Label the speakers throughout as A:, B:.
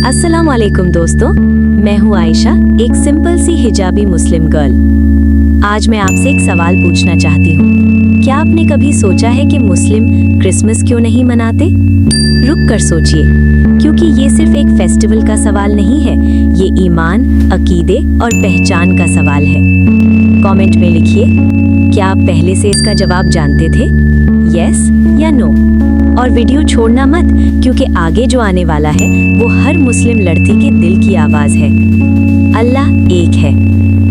A: अस्सलाम वालेकुम दोस्तों, मैं हूँ आयशा, एक सिंपल सी हिजाबी मुस्लिम गर्ल। आज मैं आपसे एक सवाल पूछना चाहती हूँ। क्या आपने कभी सोचा है कि मुस्लिम क्रिसमस क्यों नहीं मनाते? रुक कर सोचिए, क्योंकि ये सिर्फ एक फेस्टिवल का सवाल नहीं है, ये ईमान, अकीदे और पहचान का सवाल है। कमेंट में लिखिए, क्या आप पहले से इसका जवाब जानते थे? यस या नो? और वीडियो छोड़ना मत, क्योंकि आगे जो आने वाला है वो हर मुस्लिम लड़की के दिल की आवाज़ है। अल्लाह एक है।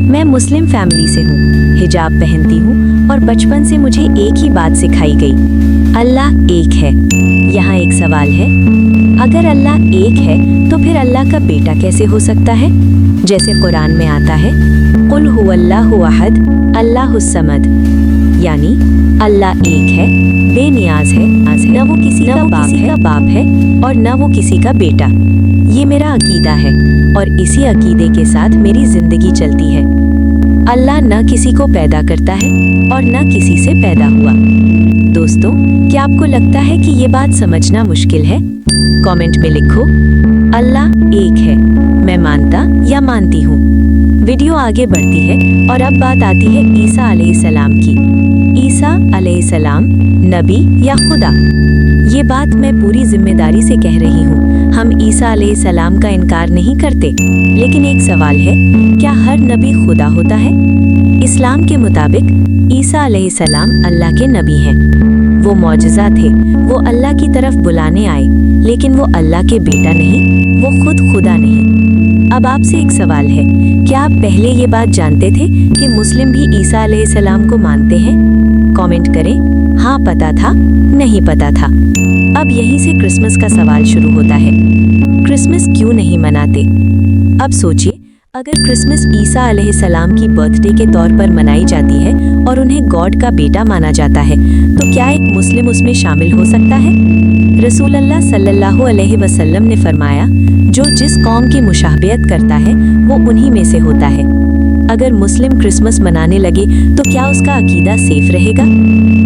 A: मैं मुस्लिम फैमिली से हूँ, हिजाब पहनती हूँ और बचपन से मुझे एक ही बात सिखाई गई, अल्लाह एक है। यहाँ एक सवाल है, अगर अल्लाह एक है तो फिर अल्लाह का बेटा कैसे हो सकता है? जैसे कुरान में आता है, कुल हुवल्लाहु अहद अल्लाहुस समद, यानी अल्लाह एक है, बेनियाज है, न वो किसी का बाप है और न वो किसी का बेटा। ये मेरा अकीदा है और इसी अकीदे के साथ मेरी जिंदगी चलती है। अल्लाह न किसी को पैदा करता है और न किसी से पैदा हुआ। दोस्तों, क्या आपको लगता है कि ये बात समझना मुश्किल है? कमेंट में लिखो, अल्लाह एक है, मैं मानता या मानती हूँ। वीडियो आगे बढ़ती है और अब बात आती है ईसा अलैहिस्सलाम की। ईसा अलैहिस्सलाम नबी या खुदा? ये बात मैं पूरी जिम्मेदारी से कह रही हूँ। हम ईसा अलैहिस्सलाम का इनकार नहीं करते, लेकिन एक सवाल है, क्या हर नबी खुदा होता है? इस्लाम के मुताबिक ईसा अलैहिस्सलाम अल्लाह के नबी हैं। वो मौजज़ा थे, वो अल्लाह की तरफ बुलाने आए, लेकिन वो अल्लाह के बेटा नहीं, वो खुद खुदा नहीं। अब आपसे एक सवाल है, क्या आप पहले ये बात जानते थे कि मुस्लिम भी ईसा अलैहिस्सलाम को मानते हैं? कमेंट करें, हाँ पता था, नहीं पता था। अब यहीं से क्रिसमस का सवाल शुरू होता है। क्रिसमस क्यों नहीं मनाते? अब सोचिए, अगर क्रिसमस ईसा अलैहिस्सलाम की बर्थडे के तौर पर मनाई जाती है और उन्हें गॉड का बेटा माना जाता है, तो क्या एक मुस्लिम उसमें शामिल हो सकता है? रसूल अल्लाह सल्लल्लाहु अलैहि वसल्लम ने फरमाया, जो जिस कौम की मुशाबहत करता है वो उन्हीं में से होता है। अगर मुस्लिम क्रिसमस मनाने लगे तो क्या उसका अकीदा सेफ रहेगा?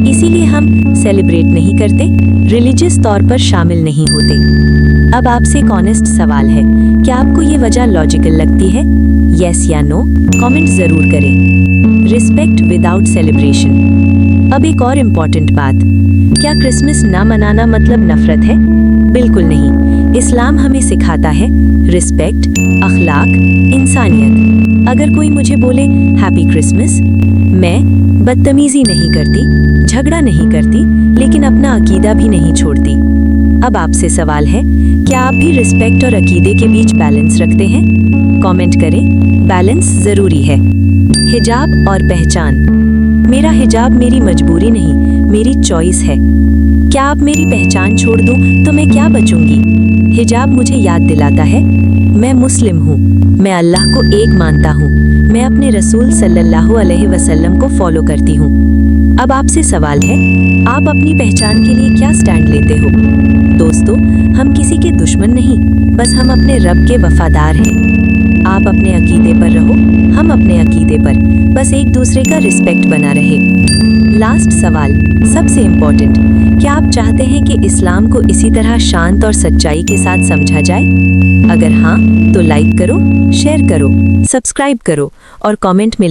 A: इसीलिए हम सेलिब्रेट नहीं करते, रिलीजियस तौर पर शामिल नहीं होते। अब आपसे एक ऑनेस्ट सवाल है, क्या आपको ये वजह लॉजिकल लगती है? यस या नो? कमेंट जरूर करें। Respect without celebration. अब एक और इम्पॉर्टेंट बात, क्या क्रिसमस ना मनाना मतलब नफरत है? बिल्कुल नहीं। इस्लाम हमें सिखाता है रिस्पेक्ट, अखलाक, इंसानियत। अगर कोई मुझे बोले हैप्पी क्रिसमस, मैं बदतमीजी नहीं करती, झगड़ा नहीं करती, लेकिन अपना अकीदा भी नहीं छोड़ती। अब आपसे सवाल है, क्या आप भी रिस्पेक्ट और अकीदे के बीच बैलेंस रखते हैं? कमेंट करें, बैलेंस जरूरी है। हिजाब और पहचान। मेरा हिजाब मेरी मजबूरी नहीं, मेरी चॉइस है। क्या आप मेरी पहचान छोड़ दूं तो मैं क्या बचूंगी? हिजाब मुझे याद दिलाता है, मैं मुस्लिम हूँ, मैं अल्लाह को एक मानता हूँ, मैं अपने रसूल सल्लल्लाहु अलैहि वसल्लम को फॉलो करती हूँ। अब आपसे सवाल है, आप अपनी पहचान के लिए क्या स्टैंड लेते हो? दोस्तों, हम किसी के दुश्मन नहीं, बस हम अपने रब के वफादार हैं। आप अपने अकीदे पर रहो, हम अपने अकीदे पर, बस एक दूसरे का रिस्पेक्ट बना रहे। लास्ट सवाल, सबसे इम्पोर्टेंट, क्या आप चाहते हैं कि इस्लाम को इसी तरह शांत और सच्चाई के साथ समझा जाए? अगर हाँ, तो लाइक करो, शेयर करो, सब्सक्राइब करो और कमेंट में